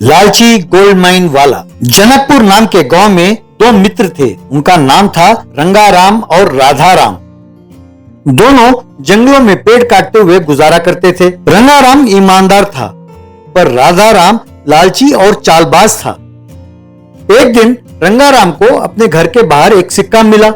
लालची gold mine वाला। जनकपुर नाम के गांव में दो मित्र थे। उनका नाम था रंगाराम और राधाराम। दोनों जंगलों में पेड़ काटते हुए गुजारा करते थे। रंगाराम ईमानदार था, पर राधाराम लालची और चालबाज था। एक दिन रंगाराम को अपने घर के बाहर एक सिक्का मिला।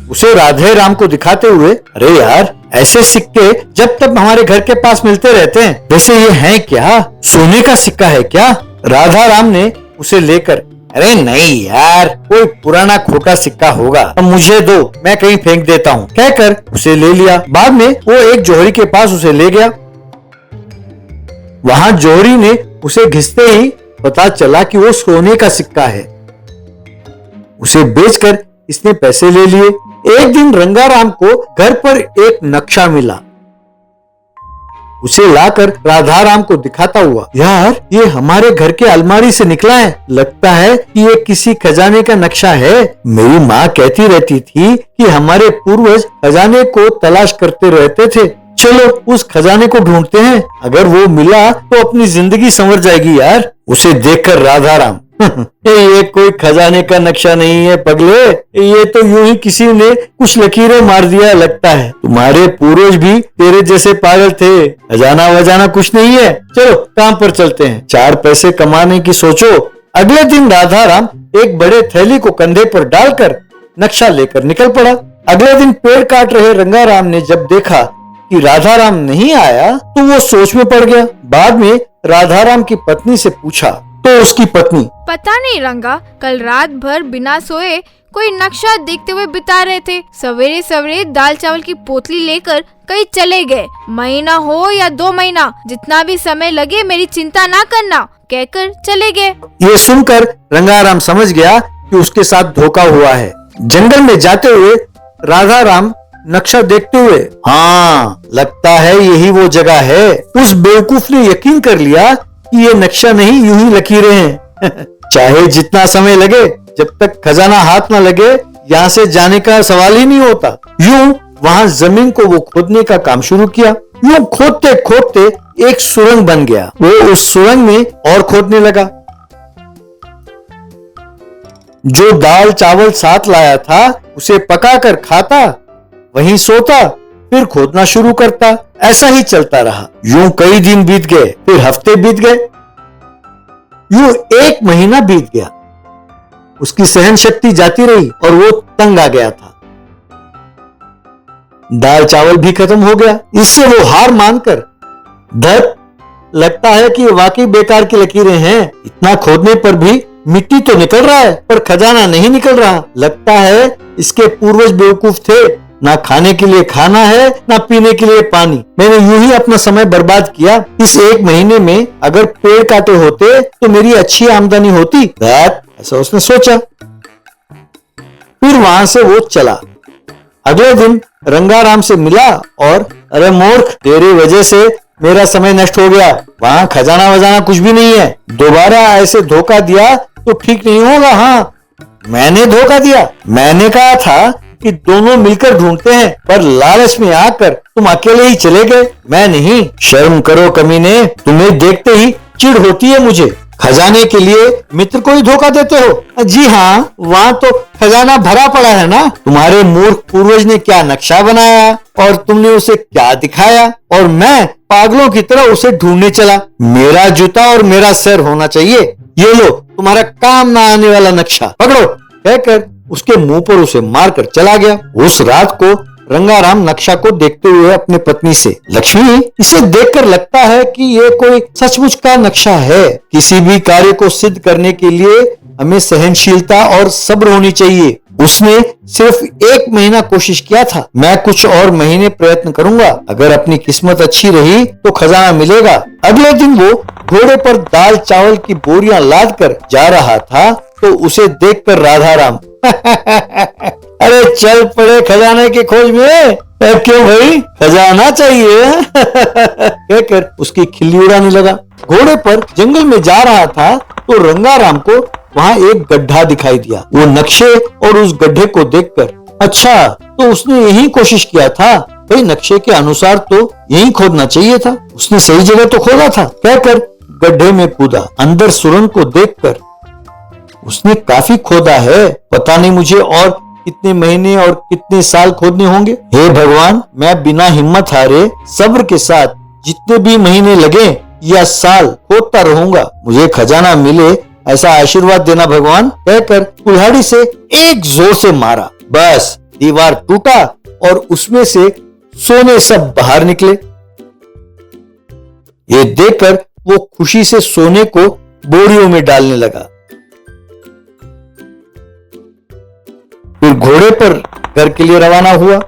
उसे राधे राम को दिखाते हुए, अरे यार, ऐसे सिक्के जब तक हमारे घर के पास मिलते रहते हैं। वैसे ये है क्या? सोने का सिक्का है क्या? राधा राम ने उसे लेकर, अरे नहीं यार, कोई पुराना खोटा सिक्का होगा, अब मुझे दो, मैं कहीं फेंक देता हूँ, कहकर उसे ले लिया। बाद में वो एक जोहरी के पास उसे ले गया। वहां जोहरी ने उसे घिसते ही पता चला कि वो सोने का सिक्का है। उसे बेचकर इसने पैसे ले लिए। एक दिन रंगाराम को घर पर एक नक्शा मिला। उसे लाकर राधाराम को दिखाता हुआ, यार, ये हमारे घर के अलमारी से निकला है। लगता है कि ये किसी खजाने का नक्शा है। मेरी माँ कहती रहती थी कि हमारे पूर्वज खजाने को तलाश करते रहते थे। चलो उस खजाने को ढूंढते हैं, अगर वो मिला तो अपनी जिंदगी संवर जाएगी यार। उसे देखकर राधाराम, ये कोई खजाने का नक्शा नहीं है पगले, ये तो यूं ही किसी ने कुछ लकीरें मार दिया लगता है। तुम्हारे पूर्वज भी तेरे जैसे पागल थे, खजाना वजाना कुछ नहीं है। चलो काम पर चलते हैं, 4 पैसे कमाने की सोचो। अगले दिन राधाराम एक बड़े थैली को कंधे पर डालकर नक्शा लेकर निकल पड़ा। अगले दिन पेड़ काट रहे रंगाराम ने जब देखा कि राधाराम नहीं आया तो वो सोच में पड़ गया। बाद में राधाराम की पत्नी से पूछा तो उसकी पत्नी, पता नहीं रंगा, कल रात भर बिना सोए कोई नक्शा देखते हुए बिता रहे थे। सवेरे सवेरे दाल चावल की पोतली लेकर कहीं चले गए। महीना हो या 2 महीना, जितना भी समय लगे मेरी चिंता ना करना, कहकर चले गए। ये सुनकर रंगाराम समझ गया कि उसके साथ धोखा हुआ है। जंगल में जाते हुए राधाराम नक्शा देखते हुए, हाँ, लगता है यही वो जगह है। उस बेवकूफ ने यकीन कर लिया कि ये नक्शा नहीं, यूं ही लकीरें हैं। चाहे जितना समय लगे, जब तक खजाना हाथ न लगे, यहाँ से जाने का सवाल ही नहीं होता। यूं वहां जमीन को वो खोदने का काम शुरू किया। यूं खोदते खोदते एक सुरंग बन गया। वो उस सुरंग में और खोदने लगा। जो दाल चावल साथ लाया था उसे पकाकर खाता, वहीं सोता, फिर खोदना शुरू करता। ऐसा ही चलता रहा। यूं कई दिन बीत गए, फिर हफ्ते बीत गए, यूं 1 महीना बीत गया। उसकी सहन शक्ति जाती रही और वो तंग आ गया था। दाल चावल भी खत्म हो गया। इससे वो हार मानकर, धत, लगता है कि वाकई बेकार की लकीरें हैं। इतना खोदने पर भी मिट्टी तो निकल रहा है, पर खजाना नहीं निकल रहा। लगता है इसके पूर्वज बेवकूफ थे, ना खाने के लिए खाना है, ना पीने के लिए पानी। मैंने यूं ही अपना समय बर्बाद किया। इस 1 महीने में अगर पेड़ काटे होते तो मेरी अच्छी आमदनी होती। ऐसा उसने सोचा। फिर वहां से वो चला। अगले दिन रंगाराम से मिला और, अरे मूर्ख, तेरी वजह से मेरा समय नष्ट हो गया। वहां खजाना वजाना कुछ भी नहीं है। दोबारा ऐसे धोखा दिया तो ठीक नहीं होगा। हाँ, मैंने धोखा दिया। मैंने कहा था कि दोनों मिलकर ढूंढते हैं, पर लालच में आकर तुम अकेले ही चले गए। मैं नहीं। शर्म करो कमीने, तुम्हें देखते ही चिढ़ होती है मुझे। खजाने के लिए मित्र को ही धोखा देते हो। जी हाँ, वहाँ तो खजाना भरा पड़ा है ना। तुम्हारे मूर्ख पूर्वज ने क्या नक्शा बनाया और तुमने उसे क्या दिखाया, और मैं पागलों की तरह उसे ढूंढने चला। मेरा जूता और मेरा सिर होना चाहिए। ये लो तुम्हारा काम ना आने वाला नक्शा, पकड़ो, कहकर उसके मुंह पर उसे मारकर चला गया। उस रात को रंगाराम नक्शा को देखते हुए अपने पत्नी से, लक्ष्मी, इसे देखकर लगता है कि ये कोई सचमुच का नक्शा है। किसी भी कार्य को सिद्ध करने के लिए हमें सहनशीलता और सब्र होनी चाहिए। उसने सिर्फ 1 महीना कोशिश किया था। मैं कुछ और महीने प्रयत्न करूंगा। अगर अपनी किस्मत अच्छी रही तो खजाना मिलेगा। अगले दिन वो घोड़े पर दाल चावल की बोरियां लाद कर जा रहा था तो उसे देखकर राधाराम, अरे चल पड़े खजाने की खोज में। क्यों भाई, खजाना चाहिए? कहकर उसकी खिल्ली उड़ाने लगा। घोड़े पर जंगल में जा रहा था तो रंगाराम को वहां एक गड्ढा दिखाई दिया। वो नक्शे और उस गड्ढे को देखकर, अच्छा, तो उसने यही कोशिश किया था। भाई नक्शे के अनुसार तो यही खोदना चाहिए था। उसने सही जगह तो खोदा था, कहकर गड्ढे में कूदा। अंदर सुरंग को देखकर उसने काफी खोदा है, पता नहीं मुझे और कितने महीने और कितने साल खोदने होंगे। हे भगवान, मैं बिना हिम्मत हारे सब्र के साथ जितने भी महीने लगे या साल खोदता रहूंगा, मुझे खजाना मिले ऐसा आशीर्वाद देना भगवान, कहकर कुल्हाड़ी से एक जोर से मारा। बस दीवार टूटा और उसमें से सोने सब बाहर निकले। ये देखकर वो खुशी से सोने को बोरियों में डालने लगा। फिर घोड़े पर घर के लिए रवाना हुआ।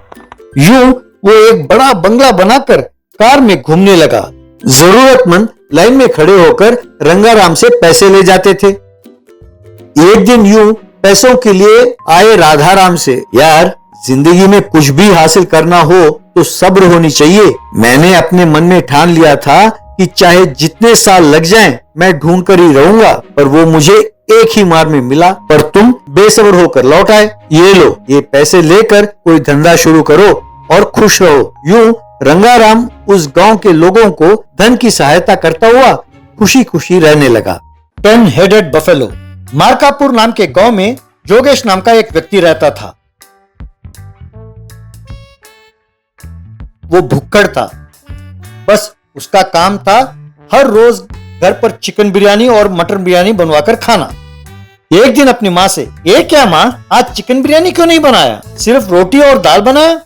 यूं वो एक बड़ा बंगला बनाकर कार में घूमने लगा। जरूरतमंद लाइन में खड़े होकर रंगाराम से पैसे ले जाते थे। एक दिन यूं पैसों के लिए आए राधाराम से, यार जिंदगी में कुछ भी हासिल करना हो तो सब्र होनी चाहिए। मैंने अपने मन में ठान लिया था कि चाहे जितने साल लग जाएं, मैं ढूंढ कर ही रहूंगा, पर वो मुझे एक ही मार में मिला। पर तुम बेसब्र होकर लौट आए। ये लो, ये पैसे लेकर कोई धंधा शुरू करो और खुश रहो। यूं रंगाराम उस गांव के लोगों को धन की सहायता करता हुआ खुशी खुशी रहने लगा। 10 हेडेड बफेलो। मार्कापुर नाम के गांव में जोगेश नाम का एक व्यक्ति रहता था। वो भुक्कड़ था। बस उसका काम था हर रोज घर पर चिकन बिरयानी और मटन बिरयानी बनवाकर खाना। एक दिन अपनी माँ से, ये क्या माँ, आज चिकन बिरयानी क्यों नहीं बनाया, सिर्फ रोटी और दाल बनाया?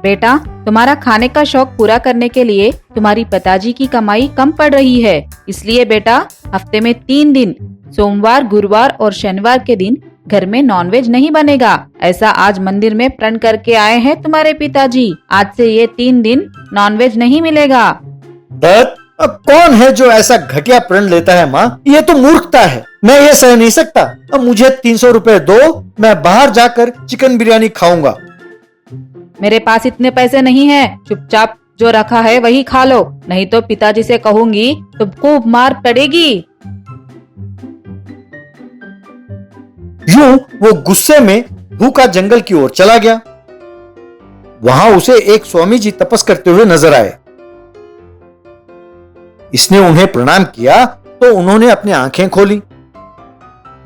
बेटा, तुम्हारा खाने का शौक पूरा करने के लिए तुम्हारी पिताजी की कमाई कम पड़ रही है, इसलिए बेटा हफ्ते में 3 दिन सोमवार, गुरुवार और शनिवार के दिन घर में नॉनवेज नहीं बनेगा। ऐसा आज मंदिर में प्रण करके आए हैं तुम्हारे पिताजी। आज से ये 3 दिन नॉनवेज नहीं मिलेगा। अब कौन है जो ऐसा घटिया प्रण लेता है माँ? ये तो मूर्खता है, मैं ये सह नहीं सकता। अब मुझे 300 रुपए दो, मैं बाहर जाकर चिकन बिरयानी खाऊंगा। मेरे पास इतने पैसे नहीं है, चुपचाप जो रखा है वही खा लो, नहीं तो पिताजी से कहूंगी तो खूब मार पड़ेगी। यूं वो गुस्से में भूखा जंगल की ओर चला गया। वहां उसे एक स्वामी जी तपस करते हुए नजर आए। इसने उन्हें प्रणाम किया तो उन्होंने अपनी आंखें खोली।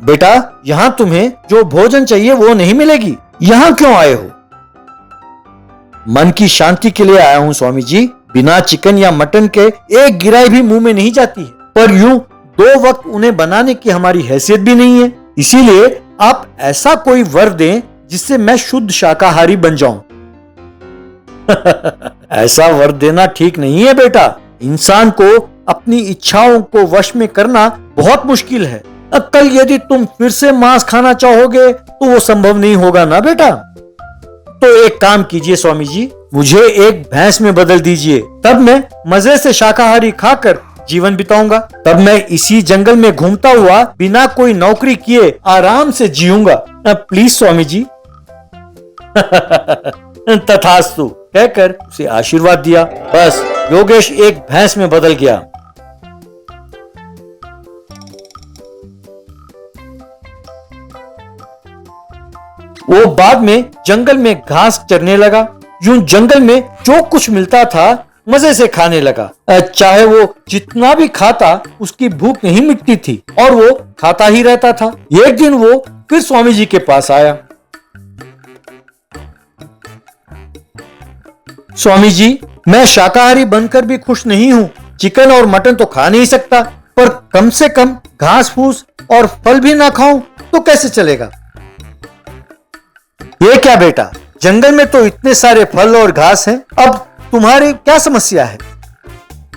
बेटा, यहां तुम्हें जो भोजन चाहिए वो नहीं मिलेगी। यहां क्यों आए हो? मन की शांति के लिए आया हूं स्वामी जी। बिना चिकन या मटन के एक गिराई भी मुंह में नहीं जाती है, पर यूं 2 वक्त उन्हें बनाने की हमारी हैसियत भी नहीं है। इसीलिए आप ऐसा कोई वर दें जिससे मैं शुद्ध शाकाहारी बन जाऊं। ऐसा वर देना ठीक नहीं है बेटा। इंसान को अपनी इच्छाओं को वश में करना बहुत मुश्किल है। अब कल यदि तुम फिर से मांस खाना चाहोगे तो वो संभव नहीं होगा ना बेटा। तो एक काम कीजिए स्वामी जी, मुझे एक भैंस में बदल दीजिए, तब मैं मजे से शाकाहारी खाकर जीवन बिताऊंगा। तब मैं इसी जंगल में घूमता हुआ बिना कोई नौकरी किए आराम से जीऊंगा। प्लीज स्वामी जी। तथास्तु कहकर उसे आशीर्वाद दिया। बस योगेश एक भैंस में बदल गया। वो बाद में जंगल में घास चरने लगा। यूं जंगल में जो कुछ मिलता था मजे से खाने लगा। चाहे वो जितना भी खाता उसकी भूख नहीं मिटती थी और वो खाता ही रहता था। एक दिन वो फिर स्वामी जी के पास आया। स्वामी जी, मैं शाकाहारी बनकर भी खुश नहीं हूँ। चिकन और मटन तो खा नहीं सकता, पर कम से कम घास फूस और फल भी ना खाऊं तो कैसे चलेगा? ये क्या बेटा, जंगल में तो इतने सारे फल और घास हैं, अब तुम्हारी क्या समस्या है?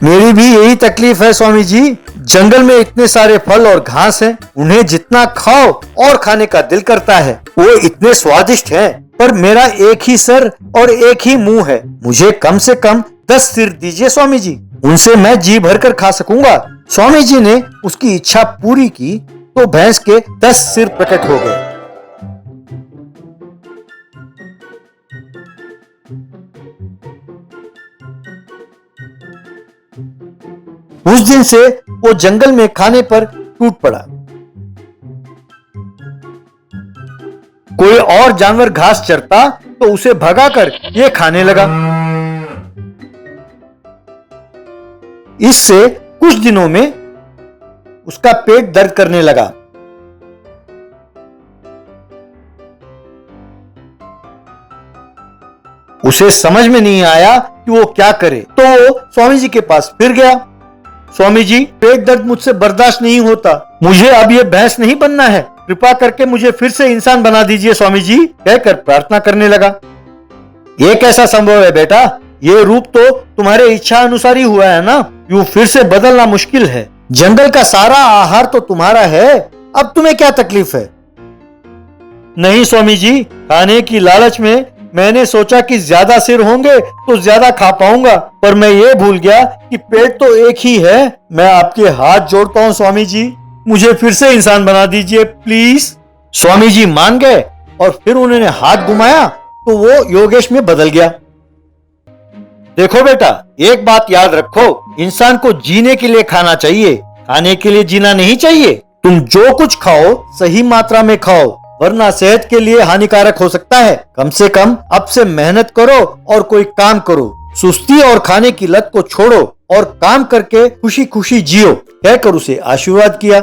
मेरी भी यही तकलीफ है स्वामी जी। जंगल में इतने सारे फल और घास हैं, उन्हें जितना खाओ और खाने का दिल करता है। वो इतने स्वादिष्ट हैं, पर मेरा एक ही सर और एक ही मुंह है। मुझे कम से कम 10 सिर दीजिए स्वामी जी, उनसे मैं जी भरकर खा सकूंगा। स्वामी जी ने उसकी इच्छा पूरी की तो भैंस के 10 सिर प्रकट हो गए। उस दिन से वो जंगल में खाने पर टूट पड़ा। कोई और जानवर घास चरता तो उसे भगाकर ये खाने लगा। इससे कुछ दिनों में उसका पेट दर्द करने लगा। उसे समझ में नहीं आया कि वो क्या करे, तो वो स्वामी जी के पास फिर गया। स्वामी जी, पेट दर्द मुझसे बर्दाश्त नहीं होता, मुझे अब ये भैंस नहीं बनना है, कृपा करके मुझे फिर से इंसान बना दीजिए स्वामी जी, कहकर प्रार्थना करने लगा। ये कैसा संभव है बेटा, ये रूप तो तुम्हारे इच्छा अनुसार ही हुआ है ना, यूं फिर से बदलना मुश्किल है। जंगल का सारा आहार तो तुम्हारा है, अब तुम्हें क्या तकलीफ है? नहीं स्वामी जी, खाने की लालच में मैंने सोचा कि ज्यादा सिर होंगे तो ज्यादा खा पाऊंगा, पर मैं ये भूल गया कि पेट तो एक ही है। मैं आपके हाथ जोड़ता हूँ स्वामी जी, मुझे फिर से इंसान बना दीजिए प्लीज। स्वामी जी मान गए और फिर उन्होंने हाथ घुमाया तो वो योगेश में बदल गया। देखो बेटा, एक बात याद रखो, इंसान को जीने के लिए खाना चाहिए, खाने के लिए जीना नहीं चाहिए। तुम जो कुछ खाओ सही मात्रा में खाओ, वरना सेहत के लिए हानिकारक हो सकता है। कम से कम अब से मेहनत करो और कोई काम करो, सुस्ती और खाने की लत को छोड़ो और काम करके खुशी खुशी जियो, कहकर उसे आशीर्वाद किया।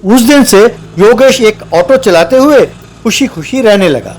उस दिन से योगेश एक ऑटो चलाते हुए खुशी खुशी रहने लगा।